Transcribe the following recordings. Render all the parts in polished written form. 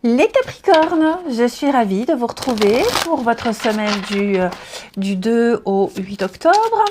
Les Capricornes, je suis ravie de vous retrouver pour votre semaine du 2 au 8 octobre.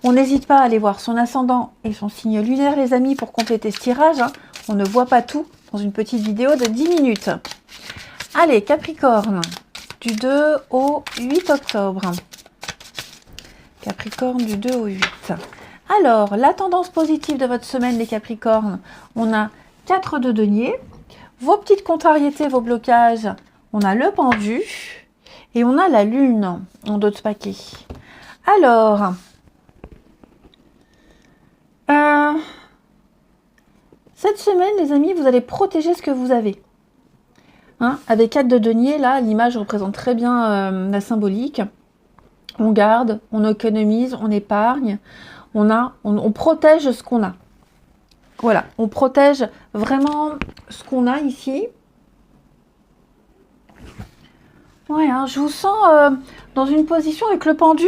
On n'hésite pas à aller voir son ascendant et son signe lunaire, les amis, pour compléter ce tirage. On ne voit pas tout dans une petite vidéo de 10 minutes. Allez, Capricorne, du 2 au 8 octobre. Capricorne, du 2 au 8. Alors, la tendance positive de votre semaine, les Capricornes, on a 4 de denier. Vos petites contrariétés, vos blocages, on a le pendu et on a la lune en dos de paquet. Alors, cette semaine, les amis, vous allez protéger ce que vous avez. Hein, avec 4 de denier, là, l'image représente très bien la symbolique. On garde, on économise, on épargne, on protège ce qu'on a. Voilà, on protège vraiment ce qu'on a ici. Ouais, hein, je vous sens dans une position avec le pendu.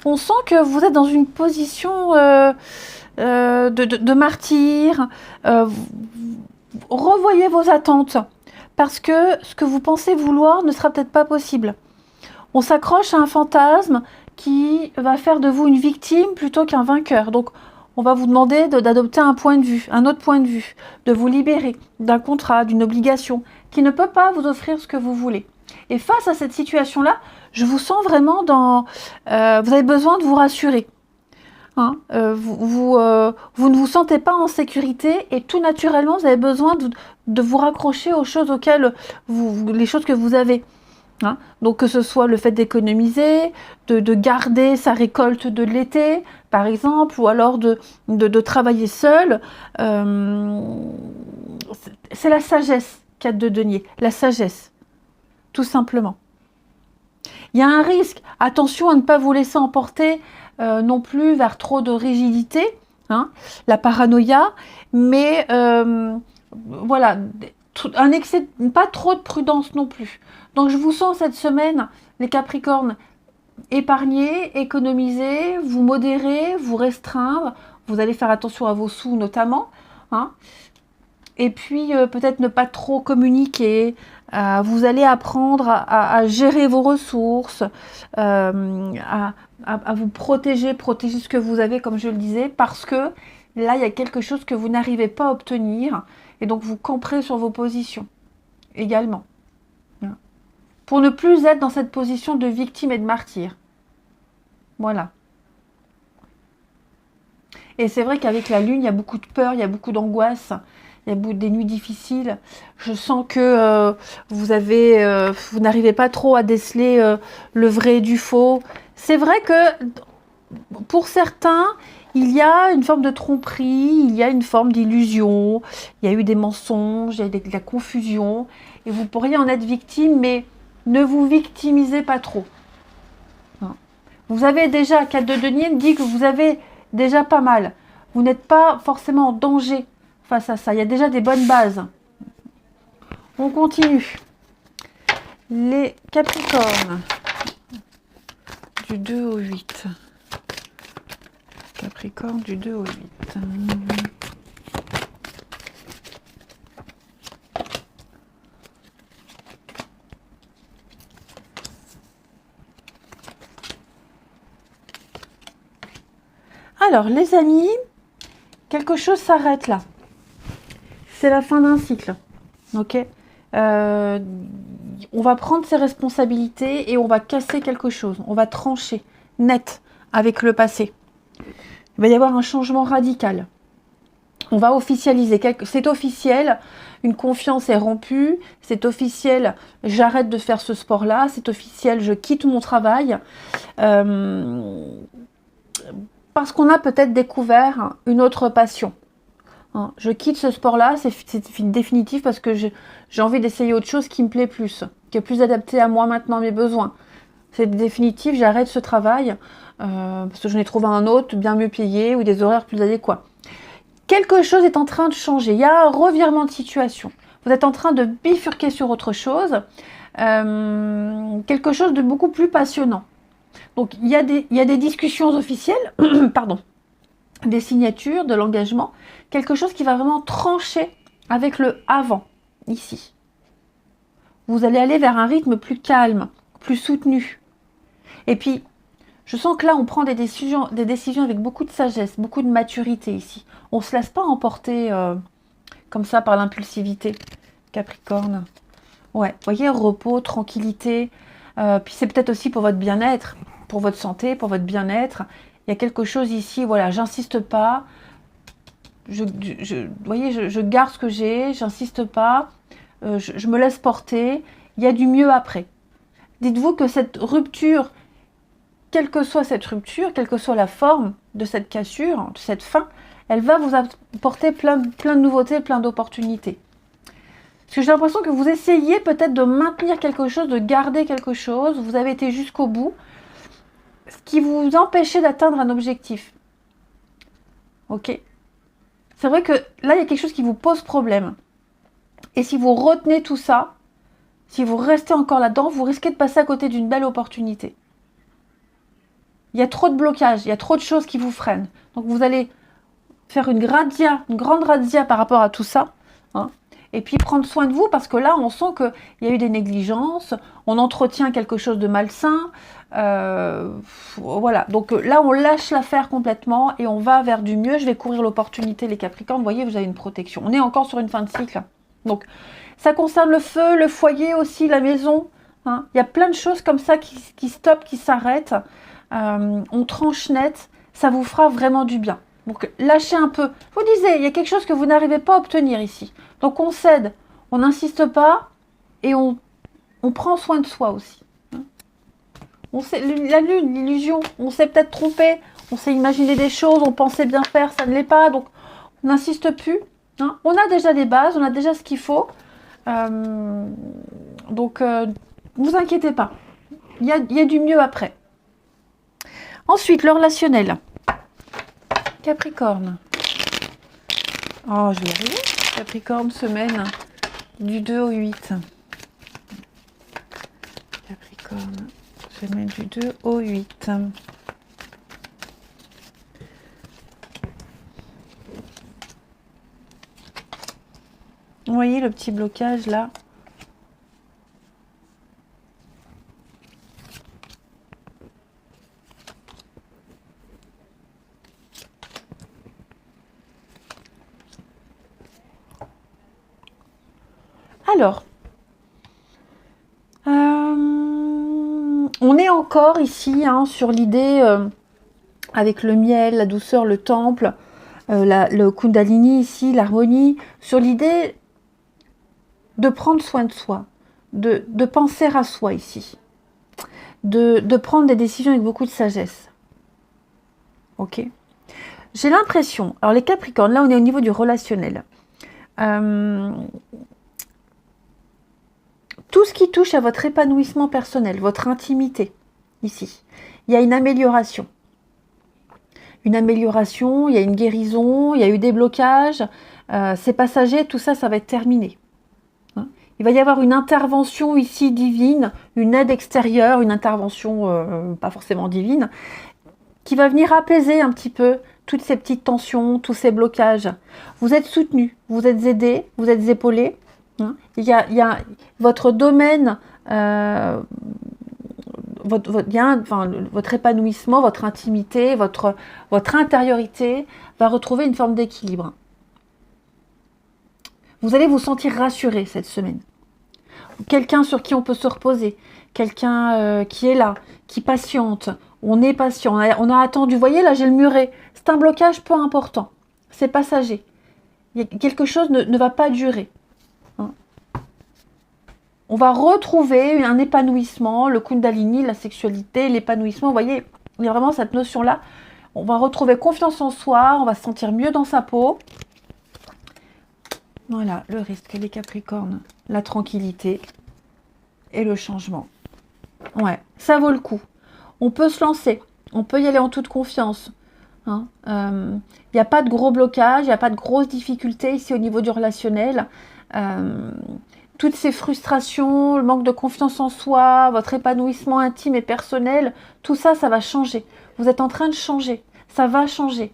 On sent que vous êtes dans une position de martyr. Revoyez vos attentes parce que ce que vous pensez vouloir ne sera peut-être pas possible. On s'accroche à un fantasme qui va faire de vous une victime plutôt qu'un vainqueur. Donc, on va vous demander d'adopter un point de vue, un autre point de vue, de vous libérer d'un contrat, d'une obligation qui ne peut pas vous offrir ce que vous voulez. Et face à cette situation-là, je vous sens vraiment dans... vous avez besoin de vous rassurer. Hein, vous ne vous sentez pas en sécurité et tout naturellement, vous avez besoin de vous raccrocher aux choses auxquelles les choses que vous avez. Hein, donc que ce soit le fait d'économiser, de garder sa récolte de l'été, par exemple, ou alors de travailler seul. C'est la sagesse, 4 de denier, la sagesse, tout simplement. Il y a un risque, attention à ne pas vous laisser emporter non plus vers trop de rigidité, hein, la paranoïa, mais voilà, un excès, pas trop de prudence non plus. Donc je vous sens cette semaine, les Capricornes, épargner, économiser, vous modérer, vous restreindre. Vous allez faire attention à vos sous notamment. Hein. Et puis peut-être ne pas trop communiquer. Vous allez apprendre à gérer vos ressources, à vous protéger ce que vous avez, comme je le disais, parce que là, il y a quelque chose que vous n'arrivez pas à obtenir. Et donc, vous camperez sur vos positions également. Pour ne plus être dans cette position de victime et de martyr. Voilà. Et c'est vrai qu'avec la lune, il y a beaucoup de peur, il y a beaucoup d'angoisse, il y a des nuits difficiles. Je sens que vous n'arrivez pas trop à déceler le vrai du faux. C'est vrai que pour certains, il y a une forme de tromperie, il y a une forme d'illusion, il y a eu des mensonges, il y a de la confusion, et vous pourriez en être victime, mais ne vous victimisez pas trop. Vous avez déjà, 4 de denier me dit que vous avez déjà pas mal. Vous n'êtes pas forcément en danger face à ça. Il y a déjà des bonnes bases. On continue. Les Capricornes, du 2 au 8. Capricorne, du 2 au 8. Alors, les amis, quelque chose s'arrête là. C'est la fin d'un cycle. Ok, on va prendre ses responsabilités et on va casser quelque chose. On va trancher net avec le passé. Il va y avoir un changement radical. On va officialiser. C'est officiel. Une confiance est rompue. C'est officiel. J'arrête de faire ce sport-là. C'est officiel. Je quitte mon travail. Parce qu'on a peut-être découvert une autre passion. Hein, je quitte ce sport-là, c'est définitif parce que j'ai envie d'essayer autre chose qui me plaît plus, qui est plus adapté à moi maintenant, à mes besoins. C'est définitif, j'arrête ce travail parce que je n'ai trouvé un autre bien mieux payé ou des horaires plus adéquats. Quelque chose est en train de changer, il y a un revirement de situation. Vous êtes en train de bifurquer sur autre chose, quelque chose de beaucoup plus passionnant. Donc, il y a des discussions officielles, pardon, des signatures, de l'engagement, quelque chose qui va vraiment trancher avec le avant, ici. Vous allez aller vers un rythme plus calme, plus soutenu. Et puis, je sens que là, on prend des décisions avec beaucoup de sagesse, beaucoup de maturité ici. On ne se laisse pas emporter comme ça par l'impulsivité, Capricorne. Ouais, vous voyez, repos, tranquillité. Puis c'est peut-être aussi pour votre bien-être, pour votre santé, pour votre bien-être. Il y a quelque chose ici, voilà, j'insiste pas. Vous voyez, je garde ce que j'ai, j'insiste pas. Je me laisse porter. Il y a du mieux après. Dites-vous que cette rupture, quelle que soit cette rupture, quelle que soit la forme de cette cassure, de cette fin, elle va vous apporter plein de nouveautés, plein d'opportunités. Parce que j'ai l'impression que vous essayez peut-être de maintenir quelque chose, de garder quelque chose. Vous avez été jusqu'au bout. Ce qui vous empêchait d'atteindre un objectif. Ok? C'est vrai que là, il y a quelque chose qui vous pose problème. Et si vous retenez tout ça, si vous restez encore là-dedans, vous risquez de passer à côté d'une belle opportunité. Il y a trop de blocages, il y a trop de choses qui vous freinent. Donc vous allez faire une grande razzia par rapport à tout ça. Hein, et puis prendre soin de vous, parce que là, on sent qu'il y a eu des négligences, on entretient quelque chose de malsain. Voilà, donc là, on lâche l'affaire complètement et on va vers du mieux. Je vais courir l'opportunité, les Capricornes. Vous voyez, vous avez une protection. On est encore sur une fin de cycle. Donc, ça concerne le feu, le foyer aussi, la maison. Hein. Il y a plein de choses comme ça qui stoppent, qui s'arrêtent. On tranche net. Ça vous fera vraiment du bien. Donc, lâchez un peu. Je vous disais, il y a quelque chose que vous n'arrivez pas à obtenir ici. Donc, on cède, on n'insiste pas et on prend soin de soi aussi. On sait, la lune, l'illusion, on s'est peut-être trompé, on s'est imaginé des choses, on pensait bien faire, ça ne l'est pas, donc on n'insiste plus. Hein. On a déjà des bases, on a déjà ce qu'il faut. Donc, ne vous inquiétez pas. Il y a du mieux après. Ensuite, le relationnel. Capricorne. Oh, je vais y arriver. Capricorne, semaine du 2 au 8. Capricorne, semaine du 2 au 8. Vous voyez le petit blocage là? Alors, on est encore ici hein, sur l'idée avec le miel, la douceur, le temple, le kundalini ici, l'harmonie, sur l'idée de prendre soin de soi, de penser à soi ici, de prendre des décisions avec beaucoup de sagesse. Ok. J'ai l'impression, alors les Capricornes, là on est au niveau du relationnel. Tout ce qui touche à votre épanouissement personnel, votre intimité, ici, il y a une amélioration. Une amélioration, il y a une guérison, il y a eu des blocages, c'est passager, tout ça, ça va être terminé. Hein. Il va y avoir une intervention ici divine, une aide extérieure, une intervention pas forcément divine, qui va venir apaiser un petit peu toutes ces petites tensions, tous ces blocages. Vous êtes soutenu, vous êtes aidé, vous êtes épaulé. Hein. Il y a votre domaine, votre épanouissement, votre intimité, votre intériorité va retrouver une forme d'équilibre. Vous allez vous sentir rassuré cette semaine. Quelqu'un sur qui on peut se reposer, quelqu'un qui est là, qui patiente. On est patient, on a attendu. Vous voyez, là, j'ai le muret. C'est un blocage peu important. C'est passager. Quelque chose ne va pas durer. Hein. On va retrouver un épanouissement, le kundalini, la sexualité, l'épanouissement. Vous voyez, il y a vraiment cette notion-là. On va retrouver confiance en soi, on va se sentir mieux dans sa peau. Voilà, le risque, les Capricornes, la tranquillité et le changement. Ouais, ça vaut le coup. On peut se lancer, on peut y aller en toute confiance. Hein. Y a pas de gros blocages, il n'y a pas de grosses difficultés ici au niveau du relationnel. Toutes ces frustrations, le manque de confiance en soi, votre épanouissement intime et personnel, tout ça, ça va changer. Vous êtes en train de changer. Ça va changer.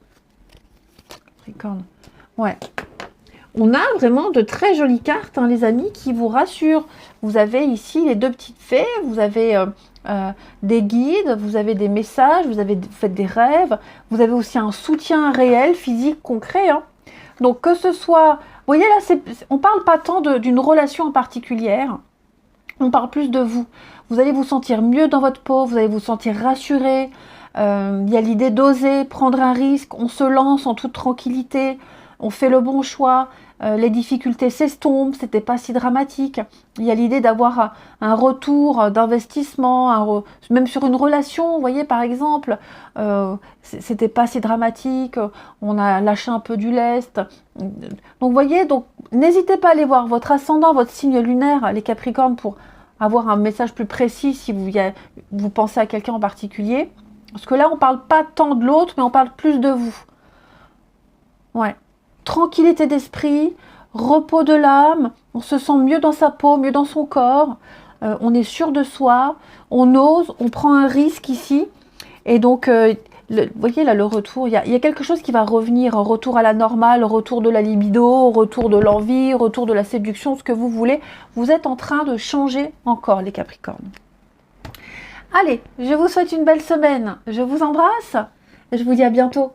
Capricorne. Ouais. On a vraiment de très jolies cartes, hein, les amis, qui vous rassurent. Vous avez ici les deux petites fées, vous avez des guides, vous avez des messages, vous faites des rêves, vous avez aussi un soutien réel, physique, concret. Hein. Donc que ce soit... Vous voyez là, on ne parle pas tant d'une relation en particulière, on parle plus de vous. Vous allez vous sentir mieux dans votre peau, vous allez vous sentir rassuré. Il y a l'idée d'oser prendre un risque, on se lance en toute tranquillité, on fait le bon choix, les difficultés s'estompent, c'était pas si dramatique. Il y a l'idée d'avoir un retour d'investissement, même sur une relation, vous voyez par exemple, c'était pas si dramatique, on a lâché un peu du lest. Donc vous voyez, donc n'hésitez pas à aller voir votre ascendant, votre signe lunaire, les Capricornes, pour avoir un message plus précis si vous pensez à quelqu'un en particulier. Parce que là, on parle pas tant de l'autre, mais on parle plus de vous. Ouais. Tranquillité d'esprit, repos de l'âme, on se sent mieux dans sa peau, mieux dans son corps, on est sûr de soi, on ose, on prend un risque ici. Et donc, vous voyez là le retour, il y a quelque chose qui va revenir, un retour à la normale, retour de la libido, retour de l'envie, retour de la séduction, ce que vous voulez. Vous êtes en train de changer encore les Capricornes. Allez, je vous souhaite une belle semaine, je vous embrasse et je vous dis à bientôt.